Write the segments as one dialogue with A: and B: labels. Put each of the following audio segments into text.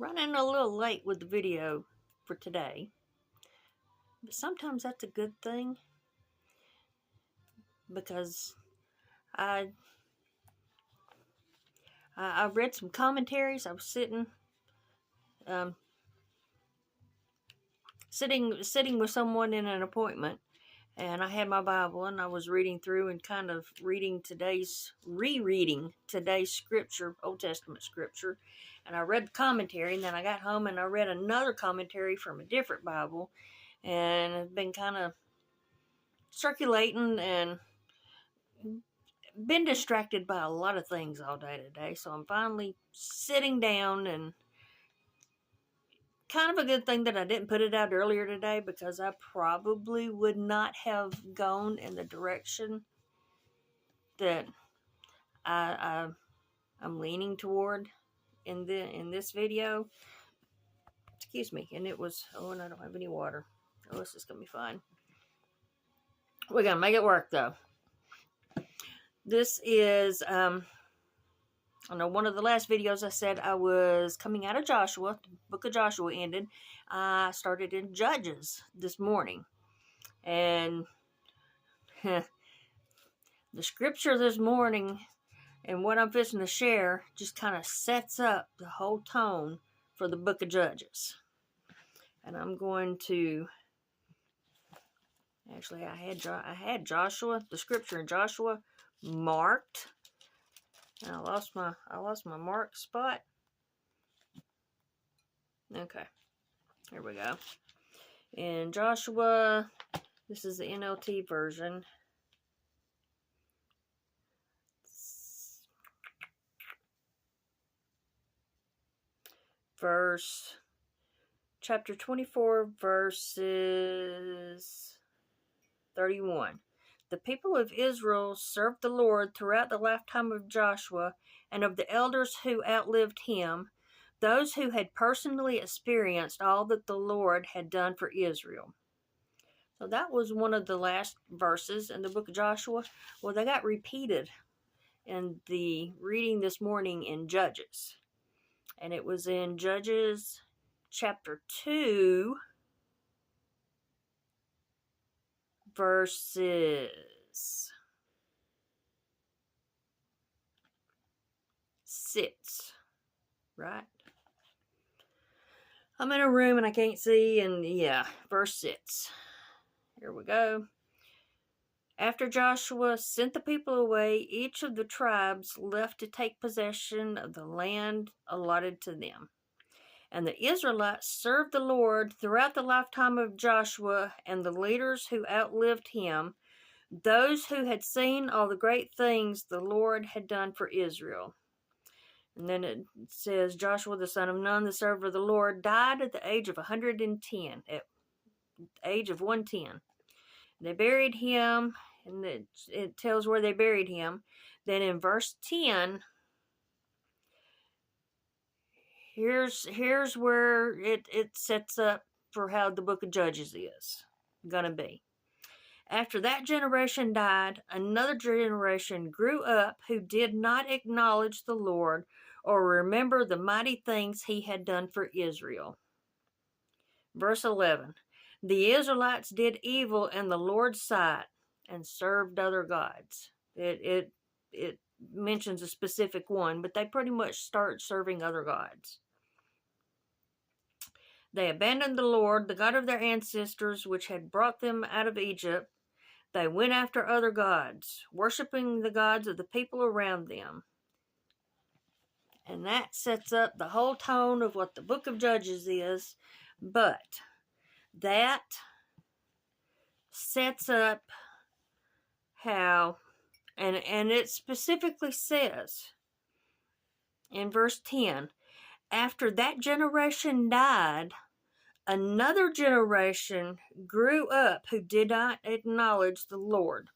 A: running a little late with the video for today, but sometimes that's a good thing because I read some commentaries. I was um, sitting with someone in an appointment, and I had my Bible and I was reading through and kind of rereading today's scripture, Old Testament scripture, and I read the commentary, and then I got home and I read another commentary from a different Bible, and it's been kind of circulating and been distracted by a lot of things all day today. So I'm finally sitting down, and kind of a good thing that I didn't put it out earlier today, because I probably would not have gone in the direction that I'm leaning toward in this video. Excuse me. And it was, and I don't have any water. Oh, this is gonna be fine. We're gonna make it work though. This is I know one of the last videos I said I was coming out of Joshua. The book of Joshua ended. I started in Judges this morning. And the scripture this morning and what I'm fixing to share just kind of sets up the whole tone for the book of Judges. And I'm going to... Actually, I had Joshua, the scripture in Joshua, marked. And I lost my mark spot. Okay, here we go. In Joshua, this is the NLT version. Chapter 24, verses 31. The people of Israel served the Lord throughout the lifetime of Joshua and of the elders who outlived him, those who had personally experienced all that the Lord had done for Israel. So that was one of the last verses in the book of Joshua. Well, they got repeated in the reading this morning in Judges. And it was in Judges chapter 2, verses 6, right? I'm in a room and I can't see, and yeah, verse 6. Here we go. After Joshua sent the people away, each of the tribes left to take possession of the land allotted to them. And the Israelites served the Lord throughout the lifetime of Joshua and the leaders who outlived him, those who had seen all the great things the Lord had done for Israel. And then it says, Joshua the son of Nun, the servant of the Lord, died at the age of 110, at the age of 110. They buried him, and it tells where they buried him. Then in verse 10, here's where it sets up for how the book of Judges is going to be. After that generation died, another generation grew up who did not acknowledge the Lord or remember the mighty things he had done for Israel. Verse 11, the Israelites did evil in the Lord's sight and served other gods. It mentions a specific one, but they pretty much start serving other gods. They abandoned the Lord, the God of their ancestors, which had brought them out of Egypt. They went after other gods, worshiping the gods of the people around them. And that sets up the whole tone of what the book of Judges is. But that sets up how, and it specifically says in verse 10, after that generation died, another generation grew up who did not acknowledge the Lord.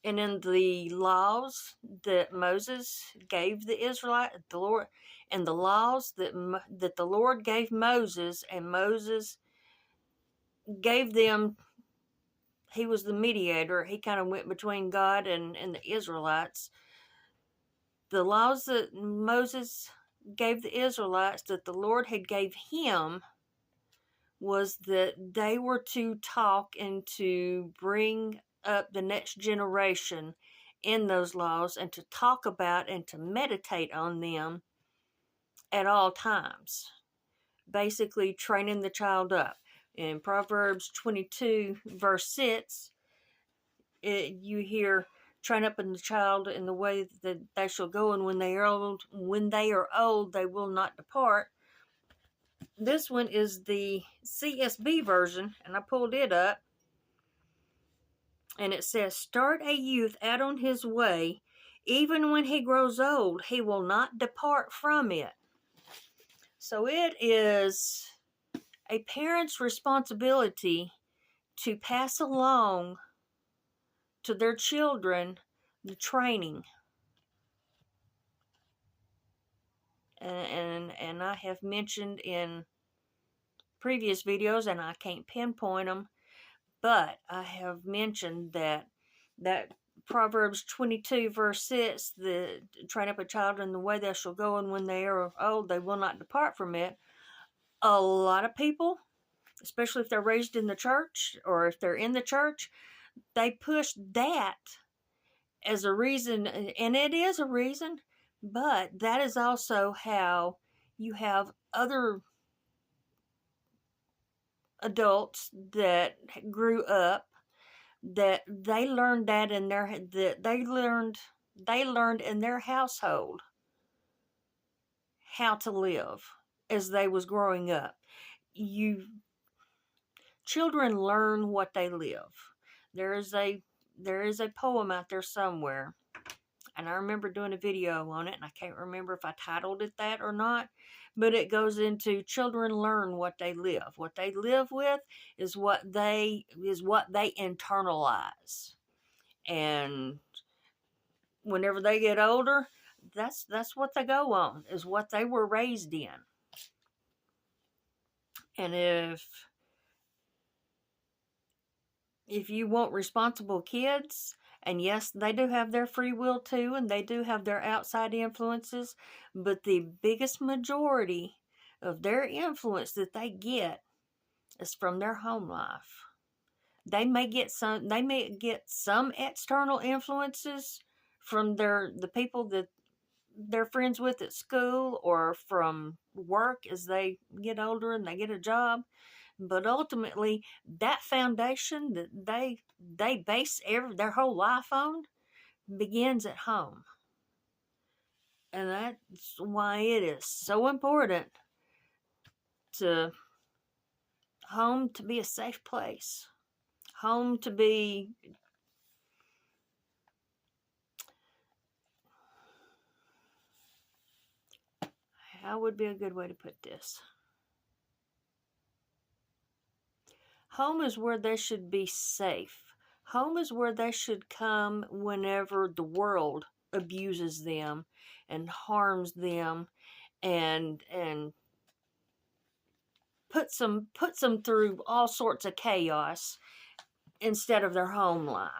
A: And in the laws that Moses gave the Israelites, the Lord, and the laws that the Lord gave Moses, and Moses gave them, he was the mediator. He kind of went between God and the Israelites. The laws that Moses gave the Israelites, that the Lord had gave him, was that they were to talk and to bring up the next generation in those laws, and to talk about and to meditate on them at all times. Basically training the child up. In Proverbs 22 verse 6, you hear, train up in the child in the way that they shall go, and when they are old, they will not depart. This one is the CSB version, and I pulled it up, and it says, start a youth out on his way, even when he grows old, he will not depart from it. So it is a parent's responsibility to pass along to their children the training. And I have mentioned in previous videos, and I can't pinpoint them, but I have mentioned that Proverbs 22 verse 6, the train up a child in the way they shall go, and when they are old, they will not depart from it. A lot of people, especially if they're raised in the church or if they're in the church, they push that as a reason, and it is a reason, but that is also how you have other adults that grew up, that they learned that in their, that they learned in their household how to live as they was growing up. Children learn what they live. There is a poem out there somewhere, and I remember doing a video on it, and I can't remember if I titled it that or not, but it goes into children learn what they live. What they live with is what they internalize. And whenever they get older, that's what they go on, is what they were raised in. And if you want responsible kids, and yes, they do have their free will too, and they do have their outside influences, but the biggest majority of their influence that they get is from their home life. They may get some external influences from the people that they're friends with at school, or from work as they get older and they get a job. But ultimately, that foundation that they base their whole life on begins at home. And that's why it is so important to home to be a safe place. Home to be, how would be a good way to put this? Home is where they should be safe. Home is where they should come whenever the world abuses them and harms them, and puts them through all sorts of chaos instead of their home life.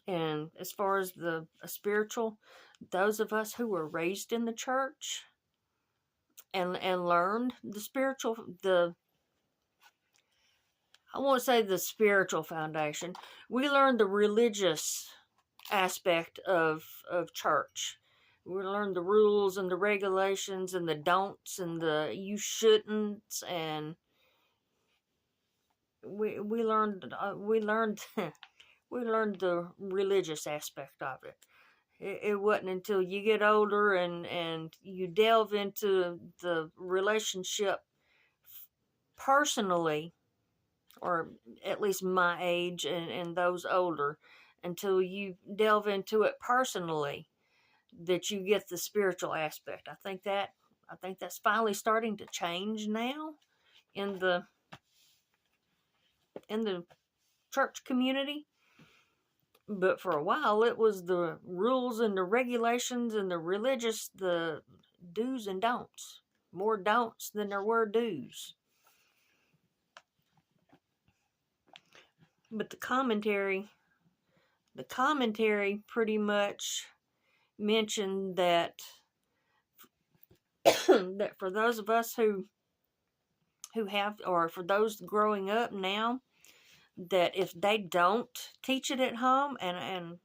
A: And as far as the spiritual, those of us who were raised in the church and learned the spiritual, I won't say the spiritual foundation, we learned the religious aspect of church. We learned the rules and the regulations and the don'ts and the you shouldn'ts, and we learned we learned the religious aspect of it. It wasn't until you get older and you delve into the relationship personally, or at least my age and those older, until you delve into it personally, that you get the spiritual aspect. I think that's finally starting to change now in the church community. But for a while, it was the rules and the regulations and the do's and don'ts. More don'ts than there were do's. But the commentary pretty much mention that that for those of us who have, or for those growing up now, that if they don't teach it at home, and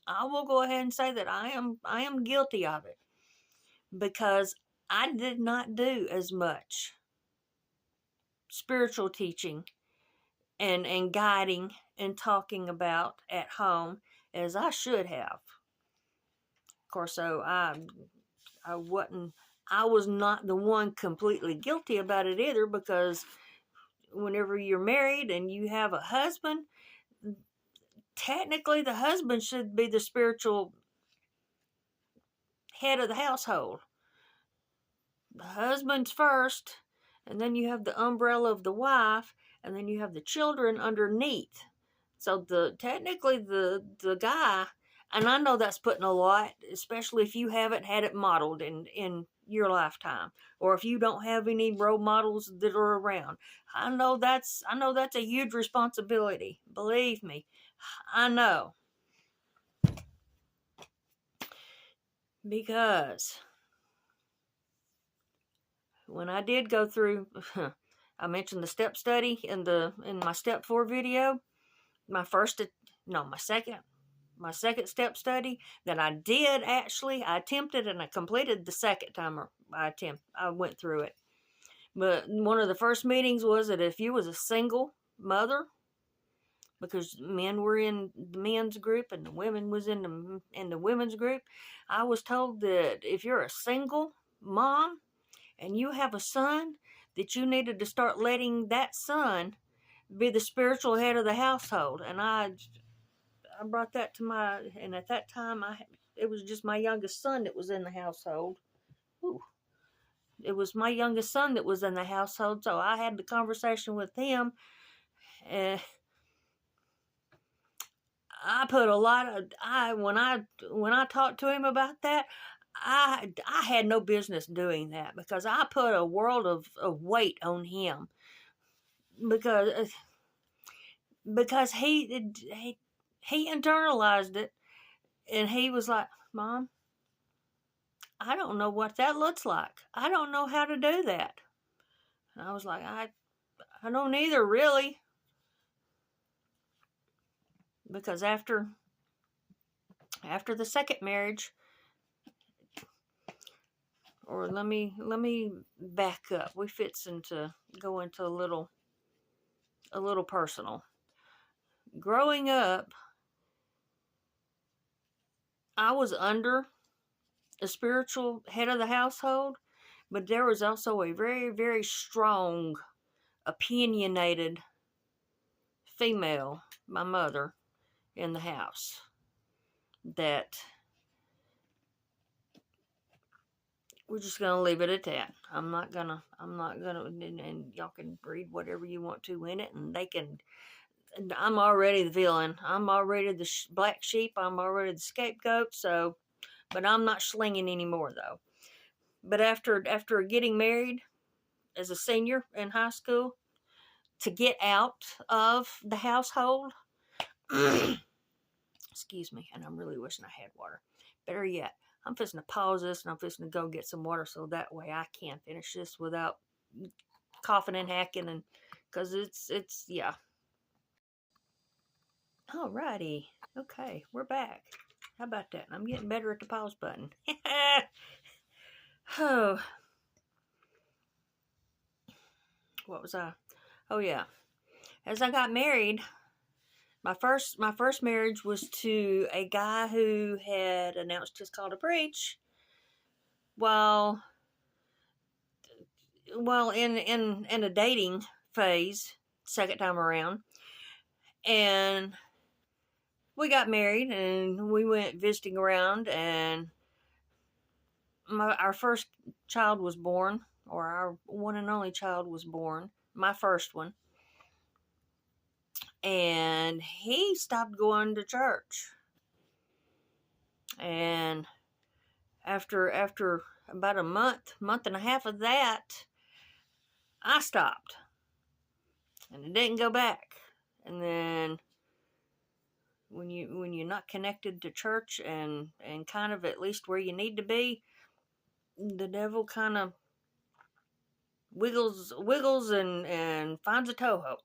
A: I will go ahead and say that I am guilty of it, because I did not do as much spiritual teaching and guiding and talking about at home as I should have. Of course, so I wasn't, I was not the one completely guilty about it either, because whenever you're married and you have a husband, technically the husband should be the spiritual head of the household. The husband's first, and then you have the umbrella of the wife, and then you have the children underneath. So technically the guy, and I know that's putting a lot, especially if you haven't had it modeled in your lifetime, or if you don't have any role models that are around. I know that's a huge responsibility. Believe me, I know. Because when I did go through, I mentioned the step study in my step 4 video, my second step study that I did actually, I attempted and I completed the second time I went through it. But one of the first meetings was that if you was a single mother, because men were in the men's group and the women was in the women's group, I was told that if you're a single mom and you have a son, that you needed to start letting that son be the spiritual head of the household. And I brought that to and at that time it was just my youngest son that was in the household. Ooh. It was my youngest son that was in the household, so I had the conversation with him. I put a lot of when I talked to him about that, I had no business doing that, because I put a world of weight on him, because he internalized it, and he was like, "Mom, I don't know what that looks like. I don't know how to do that." And I was like, I don't either, really. Because after the second marriage, or let me back up. We fixing to go into a little personal. Growing up, I was under a spiritual head of the household, but there was also a very, very strong, opinionated female, my mother, in the house, that we're just gonna leave it at that. I'm not gonna, and y'all can read whatever you want to in it, and they can. I'm already the villain. I'm already the black sheep. I'm already the scapegoat. So, but I'm not slinging anymore though. But after getting married as a senior in high school, to get out of the household, excuse me, and I'm really wishing I had water. Better yet, I'm fixing to pause this and I'm fixing to go get some water, so that way I can finish this without coughing and hacking, and because it's yeah. Alrighty, okay, we're back. How about that? I'm getting better at the pause button. Oh, what was I? Oh yeah, as I got married, my first marriage was to a guy who had announced his call to preach while in a dating phase, second time around, and we got married and we went visiting around, and our first child was born, or our one and only child was born, my first one, and he stopped going to church. And after about a month and a half of that, I stopped, and it didn't go back. And then when you're not connected to church and kind of at least where you need to be, the devil kind of wiggles and finds a toho,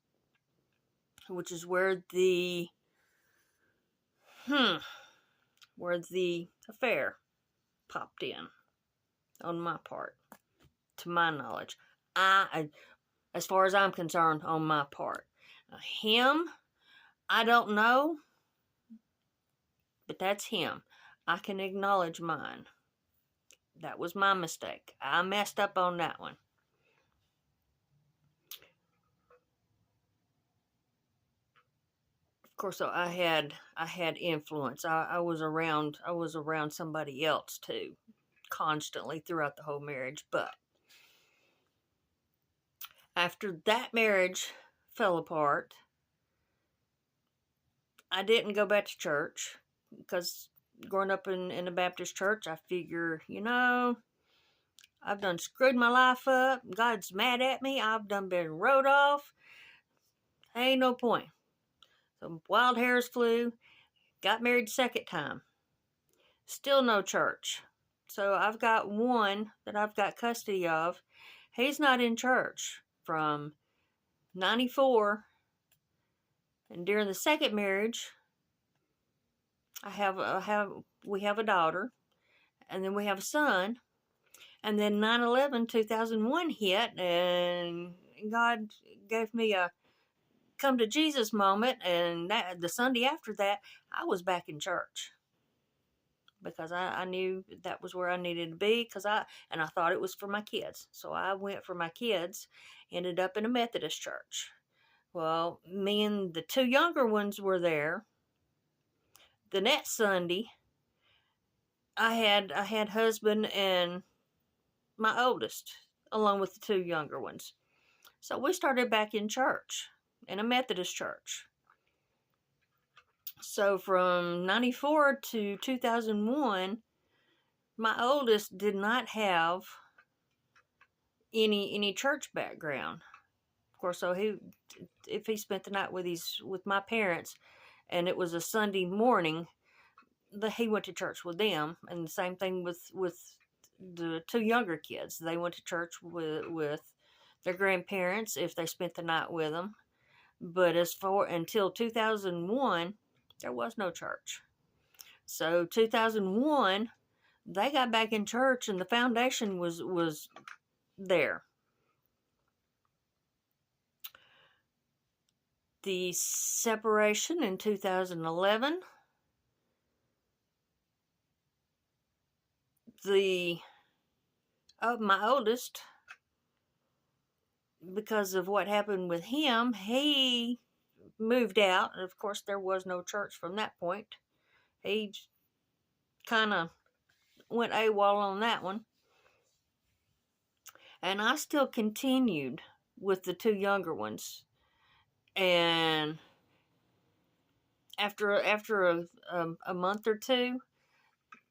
A: which is where the affair popped in on my part, to my knowledge. As far as I'm concerned, on my part. Him, I don't know, but that's him. I can acknowledge mine. That was my mistake. I messed up on that one. Of course, I had influence. I was around somebody else too, constantly throughout the whole marriage. But after that marriage fell apart, I didn't go back to church because growing up in a Baptist church, I figure, I've done screwed my life up. God's mad at me. I've done been wrote off. Ain't no point. So wild hairs flew. Got married second time. Still no church. So I've got one that I've got custody of. He's not in church from 94. And during the second marriage, we have a daughter, and then we have a son. And then 9/11, 2001 hit, and God gave me a come to Jesus moment, and the Sunday after that, I was back in church because I knew that was where I needed to be, and I thought it was for my kids. So I went for my kids, ended up in a Methodist church. Well, me and the two younger ones were there. The next Sunday, I had husband and my oldest, along with the two younger ones. So we started back in church, in a Methodist church. So from 94 to 2001, my oldest did not have any church background. Of course, so if he spent the night with my parents, and it was a Sunday morning, he went to church with them, and the same thing with the two younger kids. They went to church with their grandparents if they spent the night with them. But until 2001, there was no church. So 2001, they got back in church, and the foundation was there. The separation in 2011, my oldest, because of what happened with him, he moved out. And of course, there was no church from that point. He kind of went AWOL on that one. And I still continued with the two younger ones. And after a month or two,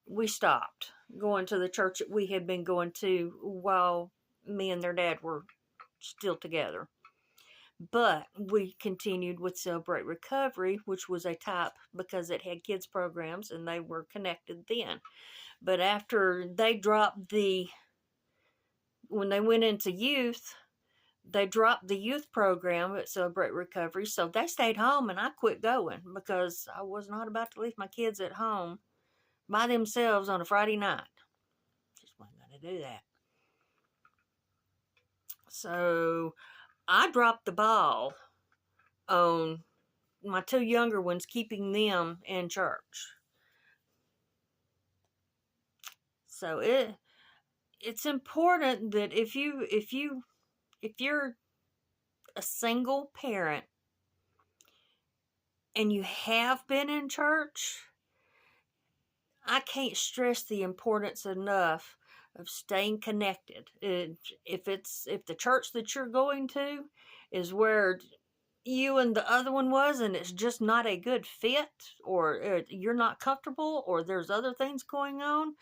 A: we stopped going to the church that we had been going to while me and their dad were still together. But we continued with Celebrate Recovery, which was a type because it had kids programs and they were connected then. But after they dropped when they went into youth, they dropped the youth program at Celebrate Recovery. So they stayed home, and I quit going because I was not about to leave my kids at home by themselves on a Friday night. Just wasn't going to do that. So I dropped the ball on my two younger ones, keeping them in church. So it's important that if you're a single parent and you have been in church, I can't stress the importance enough of staying connected. If the church that you're going to is where you and the other one was, and it's just not a good fit, or you're not comfortable, or there's other things going on,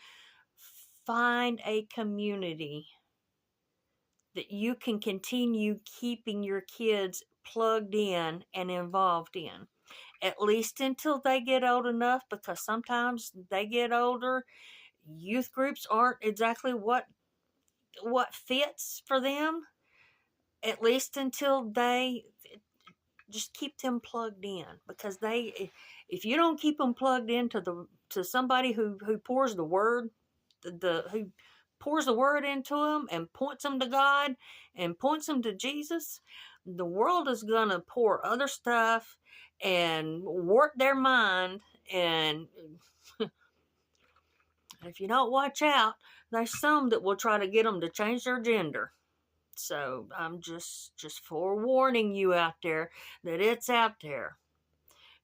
A: find a community that you can continue keeping your kids plugged in and involved in. at least until they get old enough, because sometimes they get older. Youth groups aren't exactly what fits for them, at least until they just keep them plugged in, because if you don't keep them plugged into to somebody who pours the word, who pours the word into them and points them to God and points them to Jesus, the world is going to pour other stuff and warp their mind. And if you don't watch out, there's some that will try to get them to change their gender. So I'm just forewarning you out there that it's out there.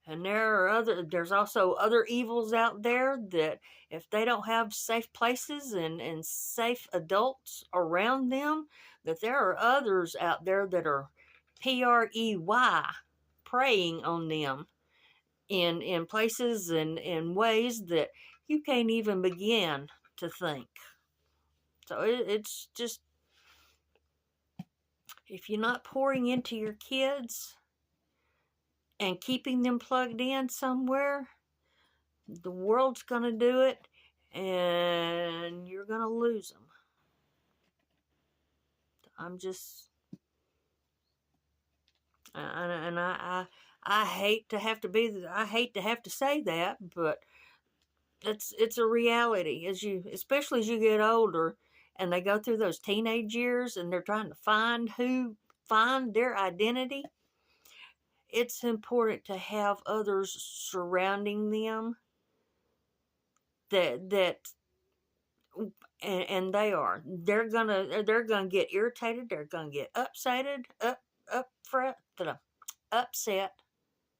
A: And there's also other evils out there that if they don't have safe places and safe adults around them, that there are others out there that are PREY, preying on them in places and in ways that you can't even begin to think. So it's just, if you're not pouring into your kids and keeping them plugged in somewhere, the world's going to do it, and you're going to lose them. I'm just, and I hate to have to I hate to have to say that, but it's a reality. Especially as you get older, and they go through those teenage years, and they're trying to find their identity. It's important to have others surrounding them that and they're gonna get irritated, they're gonna get upset,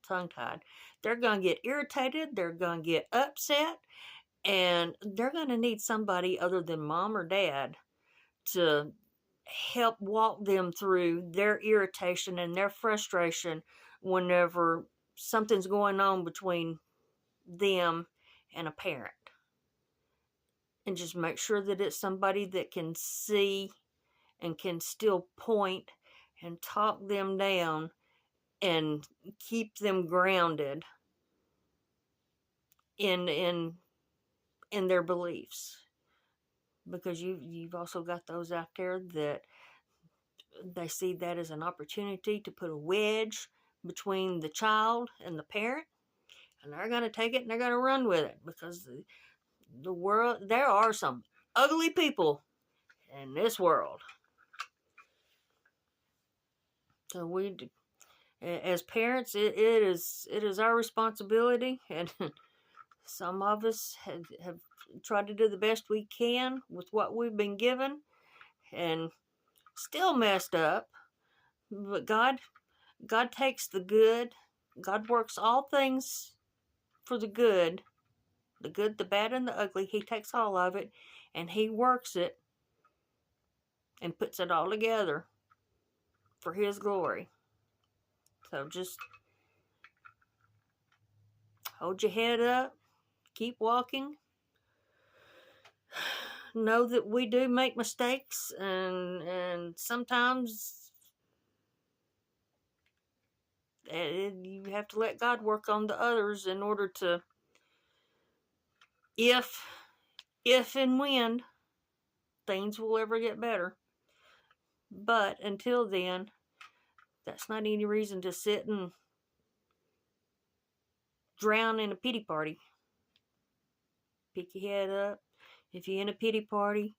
A: tongue tied. They're gonna get irritated, they're gonna get upset, and they're gonna need somebody other than mom or dad to help walk them through their irritation and their frustration whenever something's going on between them and a parent. And just make sure that it's somebody that can see and can still point and talk them down and keep them grounded in their beliefs. Because you've also got those out there that they see that as an opportunity to put a wedge between the child and the parent, and they're going to take it and they're going to run with it, because the world, there are some ugly people in this world. So we, as parents, it is our responsibility, and some of us have tried to do the best we can with what we've been given, and still messed up. But God takes the good. God works all things for the good, the bad, and the ugly. He takes all of it, and He works it and puts it all together for His glory. So just hold your head up, keep walking. Know that we do make mistakes, and sometimes you have to let God work on the others in order to, if and when things will ever get better. But until then, that's not any reason to sit and drown in a pity party. Pick your head up. If you're in a pity party,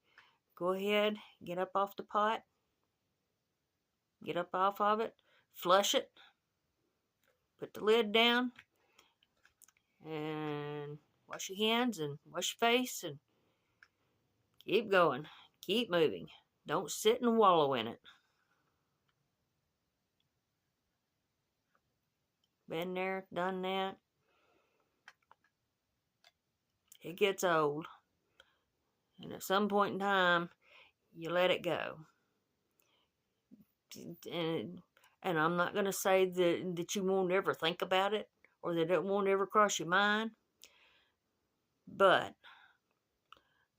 A: go ahead, get up off the pot, get up off of it, flush it, put the lid down, and wash your hands and wash your face, and keep going, keep moving. Don't sit and wallow in it. Been there, done that. It gets old, and at some point in time, you let it go. And I'm not going to say that you won't ever think about it, or that it won't ever cross your mind, but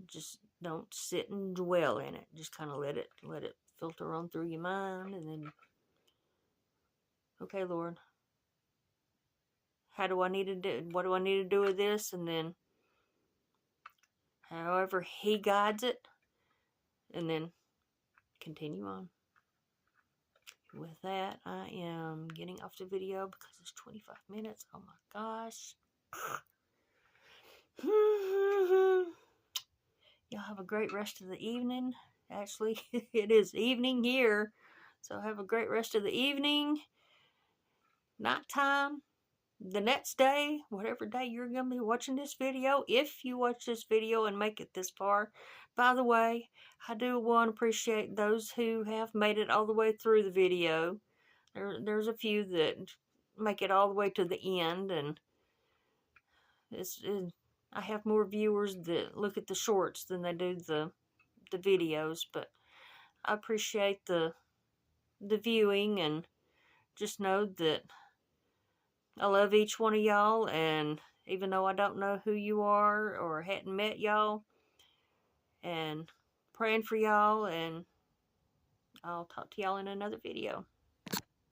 A: just don't sit and dwell in it. Just kind of let it filter on through your mind, and then, okay, Lord, how do I need to do, what do I need to do with this, and then however he guides it, and then continue on. With that, I am getting off the video because it's 25 minutes. Oh my gosh. Y'all have a great rest of the evening. Actually, it is evening here. So have a great rest of the evening, nighttime, the next day, whatever day you're going to be watching this video. If you watch this video and make it this far, by the way, I do want to appreciate those who have made it all the way through the video. There's a few that make it all the way to the end, and I have more viewers that look at the shorts than they do the videos, but I appreciate the viewing, and just know that I love each one of y'all, and even though I don't know who you are or hadn't met y'all, and praying for y'all, and I'll talk to y'all in another video.